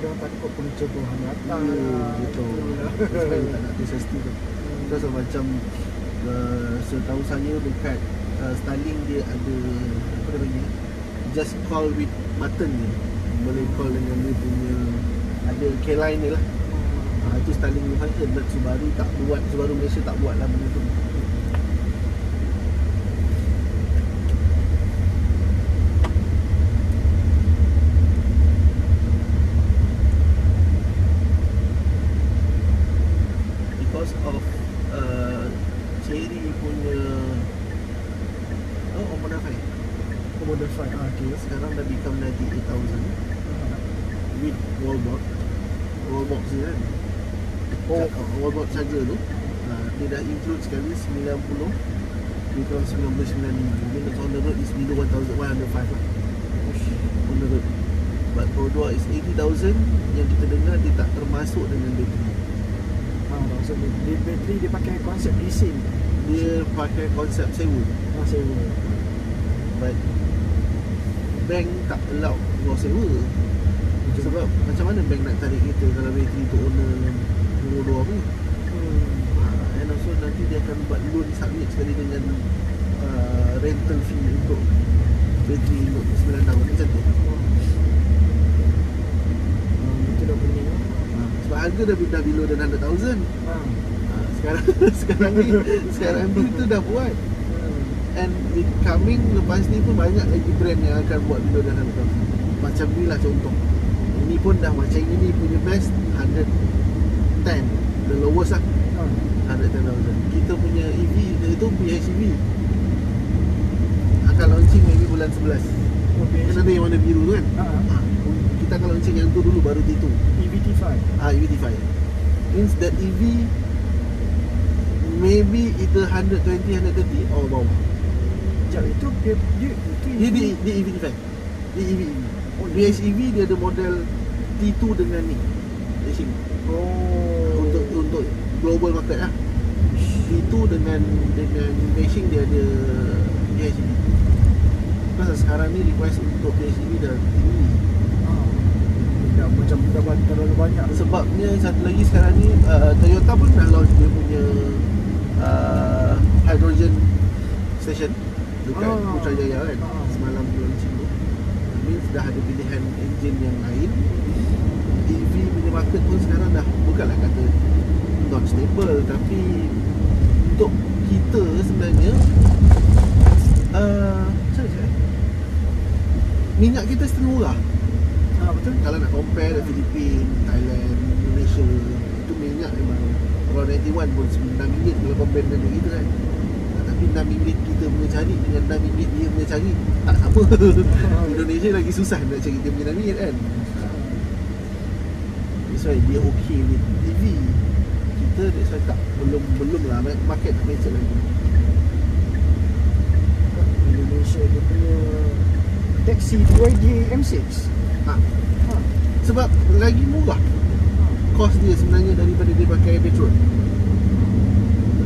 orang takut punca Tuhan datang. Betul. Sebab tak nak SST tu. Terus macam setahu saya dekat Starlink dia ada apa dia panggil, just call with button ni, boleh call dengan dia punya ada K-line dia lah. Itu Starlink ni function, but Subaru tak buat, Subaru Malaysia tak buat lah benda tu. Because of Cherry punya Komodo 5. Okay. Sekarang dah become 98,000 with wallbox ni kan. Wallbox saja tu dia dah include sekali 90 become 99,000. Means on the road is below 1,105 lah on the road. But Pro 2 is 80,000 yang kita dengar dia tak termasuk dengan bateri. So dia bateri dia pakai konsep leasing. Dia pakai konsep sewa. Sewa. But bank tak allow kau sewa. Sebab macam mana bank nak tarik kita kalau bateri tu owner nombor 2 apa? And also nanti dia akan buat loan submit sekali dengan rental fee untuk bateri untuk 9 tahun macam tu. Itu dah pening. Sebab harga dah below than 100,000. Sekarang ni tu dah buat. And coming lepas ni pun banyak lagi brand yang akan buat below than 100,000. Macam ni lah contoh. Ini pun dah macam ini punya best 110, the lowest lah 110,000. Kita punya EV itu PHEV akan launching maybe bulan 11. Kan ada yang warna biru tu kan. Kita akan launching yang tu dulu, baru T2 EVT5. EVT5 means that EV maybe either 120, 130 or bawah. Sekejap, itu Dia EVT5, dia EV. PHEV dia ada model T2 dengan ni racing. Untuk global market lah. T2 dengan racing dia ada PHEV. Pasal sekarang ni request untuk PHEV dah tinggi. Macam dah terlalu banyak. Sebabnya satu lagi sekarang ni Toyota pun dah launch dia punya hydrogen station dekat Putrajaya kan. Semalam launching tu. Means dah ada pilihan enjin yang lain. EV punya market pun sekarang dah bukanlah kata not stable, tapi untuk kita sebenarnya minyak kita setengah murah. Betul. Kalau nak compare dengan Filipina, Thailand, Indonesia, itu minyak memang around 91 pun RM9 kalau compare dengan kita kan. Tapi RM6 kita punya cari dengan RM6 dia punya cari tak sama. Indonesia lagi susah nak cari dia punya RM6 kan. That's why dia okay with EV. Kita that's why tak belum lah market tak mature lagi. Indonesia dia punya taxi BYD M6. Sebab lagi murah kos dia sebenarnya daripada dia pakai petrol.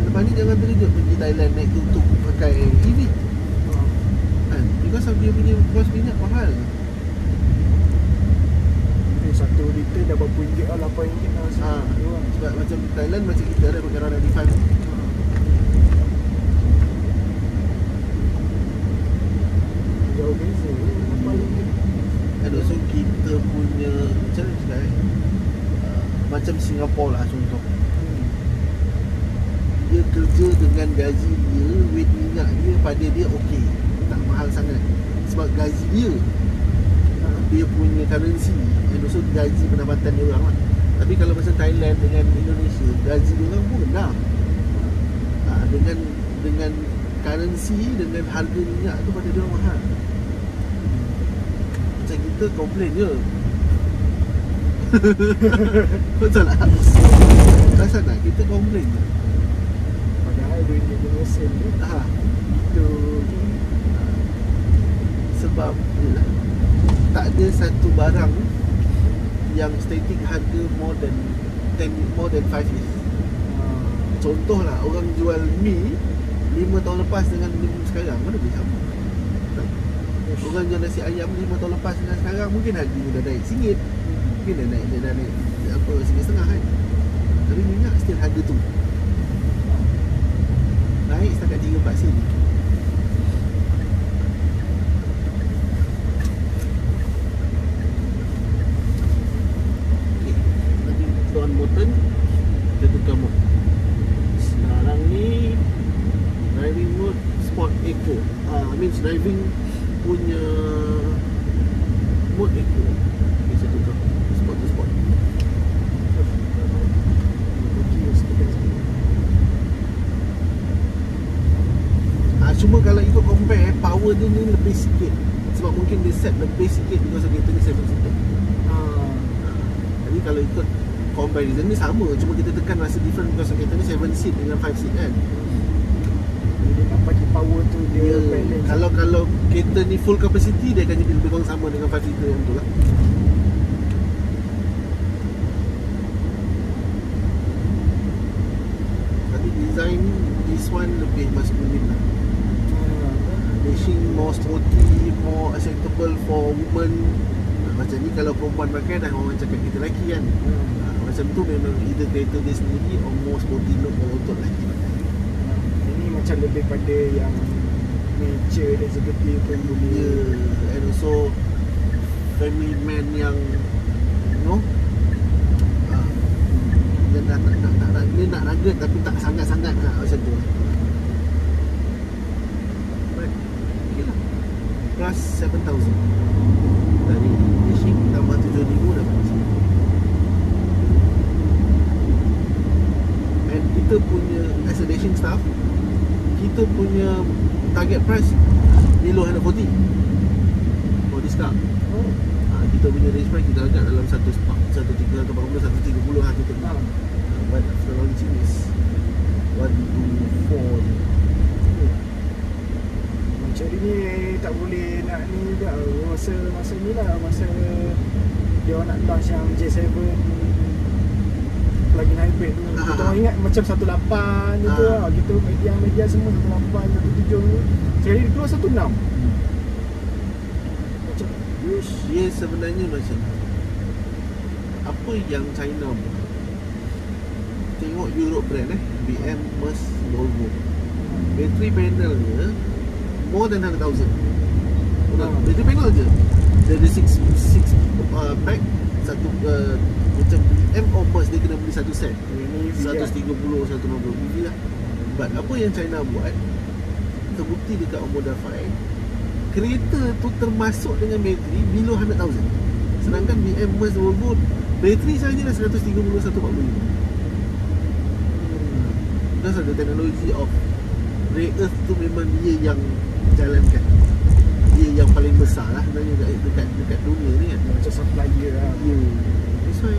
Lepas ni jangan terkejut pergi Thailand naik tuk-tuk pakai EV kan, because of dia punya kos minyak mahal. Satu liter dah berapa ringgit lah, RM8 lah. Sebab macam Thailand macam kita ada pakai around 95. Jauh beza. And also kita punya macam mana cakap macam Singapore lah contoh. Dia kerja dengan gaji dia, weight minyak dia pada dia okey, tak mahal sangat. Sebab gaji dia, dia punya currency, and also gaji pendapatan dia orang lah. Tapi kalau macam Thailand dengan Indonesia, gaji dia orang pun rendah. Dengan currency, dengan harga minyak tu pada dia orang mahal. Macam kita komplain je. Betul tak? Rasa tak? Kita komplain je. Padahal duit dia mesin tu itu sebab yelah, tak ada satu barang yang static harga more than 5 years. Contohlah orang jual mi 5 tahun lepas dengan 5 sekarang, mana boleh sama? Orang jual nasi ayam 5 tahun lepas dengan sekarang, mungkin harganya dah naik RM1. Mungkin dia dah naik apa, RM1.5 kan. Tapi minyak still harga tu. Naik setakat 3-4 sen. Okay, nanti on button, kita tukar mode. Sekarang ni driving mode Sport Eco. Means driving punya mode Eco. Okay, saya tukar Sport to Sport. Cuma kalau ikut compare, power dia ni lebih sikit. Sebab mungkin dia set lebih sikit because kereta ni 7-seater. Jadi kalau ikut comparison ni sama, cuma kita tekan rasa different because kereta ni 7-seat dengan 5-seat kan. Dia nak bagi power tu dia balance. Kalau kereta ni full capacity, dia akan jadi lebih kurang sama dengan 5-seater yang tu lah. Tapi design this one lebih masculine lah. Dashing more sporty, more acceptable for women. Macam ni kalau perempuan pakai dah orang cakap kita lelaki kan. Macam tu memang either kereta dia sendiri or more sporty look kalau untuk lelaki pakai. Ini macam lebih pada yang nature dan seperti pun boleh. And also family man yang yang dia nak rugged tapi tak sangat-sangat macam tu lah. Plus 7,000 dari dashing tambah 7,000 dah habis. And kita punya as a dashing staff, kita punya target price below 140 for this car. Kita punya range price kita agak dalam 130 lah kita. But after launching is 124. Macam ni tak boleh nak ni juga. Masa ni lah, masa dia orang nak launch yang J7 plug-in hybrid tu. Kita orang ingat macam 18 je tu lah. Kita media semua 18, 17 tu. Sekali dia keluar 16. Macam dia sebenarnya macam apa yang China buat. Tengok Europe brand BM, Merc, Volvo. Battery panel dia more than 100,000. Battery panel je. Dia ada 6 pack. Satu macam BM or Merc dia kena beli satu set. 130, 150 EV lah. But apa yang China buat, terbukti dekat Omodify, kereta tu termasuk dengan bateri below 100,000. Sedangkan BM, Merc, Volvo bateri saja dah 130, 140. Because of the technology of rare earth tu memang dia yang jalankan. Dia yang paling besar lah sebenarnya dekat dunia ni kan. macam supplier lah. That's why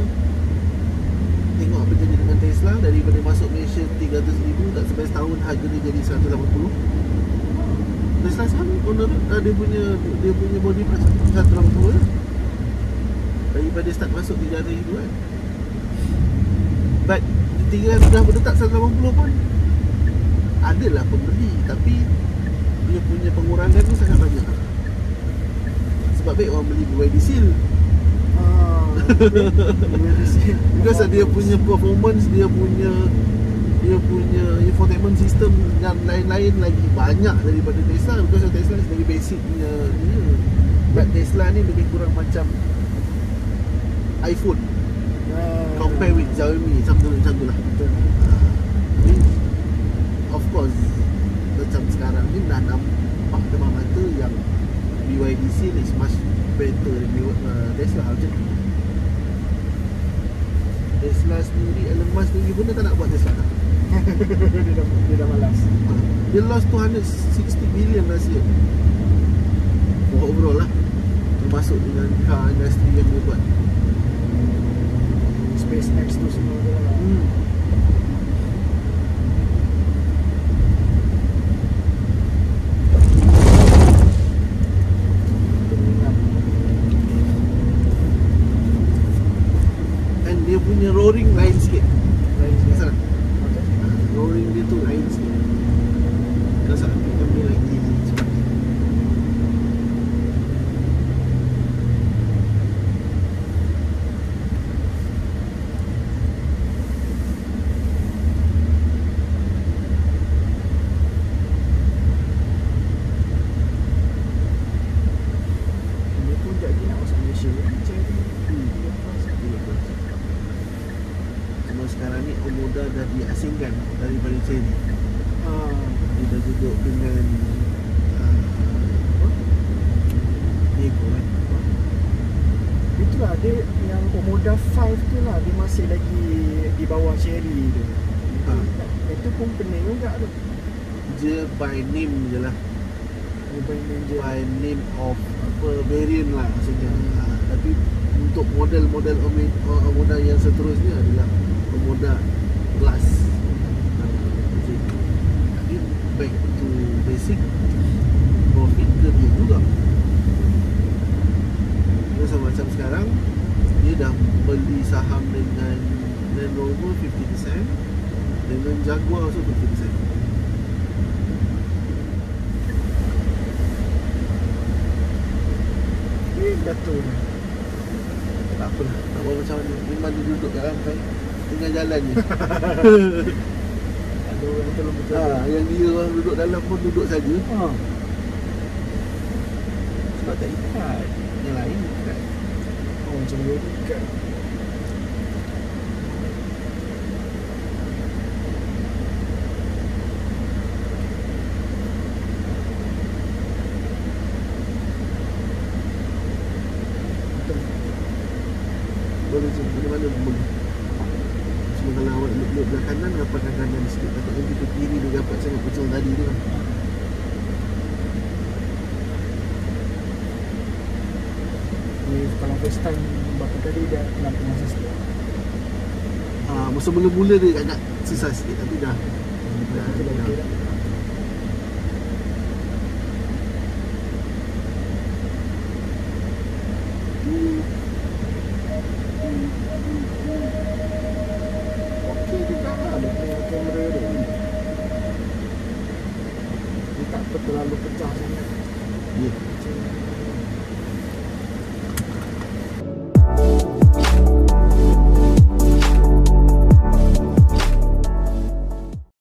tengok apa jadi dengan Tesla. Daripada masuk Malaysia 300,000, tak sampai setahun harga dia jadi 180. Tesla sama dia punya body price 180 lah. Daripada start masuk 300,000 kan. But 300 dah berdetak 180 pun adalah pembeli, tapi dia punya pengurangan tu sangat banyak. Sebab baik orang beli BYD Seal. Because dia punya performance, dia punya infotainment system dan lain-lain lagi banyak daripada Tesla. Because Tesla sebagai basic punya dia. But Tesla ni lebih kurang macam iPhone compare with Xiaomi, macam tu lah. Of course macam sekarang ni dah nampak depan mata yang BYD Seal is much better than Tesla macam tu. Tesla sendiri, Elon Musk sendiri pun dia tak nak buat Tesla dah. dia dah malas. Dia lost 260 billion last year overall lah, termasuk dengan car industry yang dia buat. SpaceX tu semua tu lah. And dia punya roaring lain sikit. Masalah Okay. roaring dia tu lain sikit. Kalau kita beli lagi cepat. sekarang ni Omoda dah diasingkan daripada Chery. Ah, Dia dah duduk dengan apa? Diego kan. itulah dia yang Omoda 5 tu lah, dia masih lagi di bawah Chery tu. Ha. Itu pun pening juga tu. Dia by name je lah, Mobile Ninja. by name of apa variant lah maksudnya. Tapi untuk model-model Omoda yang seterusnya adalah Omoda Plus. Okay. Tapi back to basic, profit ke dia juga. Dia macam sekarang dia dah beli saham dengan Land Rover 50%, dengan Jaguar also 50%. Betul. Tak apalah, nak buat macam mana. Memang dia duduk kat lantai tengah jalan je. Ada orang tolong betul. Yang dia orang duduk dalam pun duduk saja. Sebab tak ikat. Yang lain kan. Oh, macam dia ikat. Boleh je, mana-mana pun boleh. Cuma kalau awak look belah kanan, rapatkan kanan sikit. Takut nanti ke kiri dia dapat sangat pecel tadi tu kan. Ni kalau first time berapa kali dia nampak masa sikit. Masa mula-mula dia agak susah sikit, tapi dah. Betul okey dah. Okey juga lah dia punya kamera dia. Dia tak terlalu pecah sangat. Ya. Macam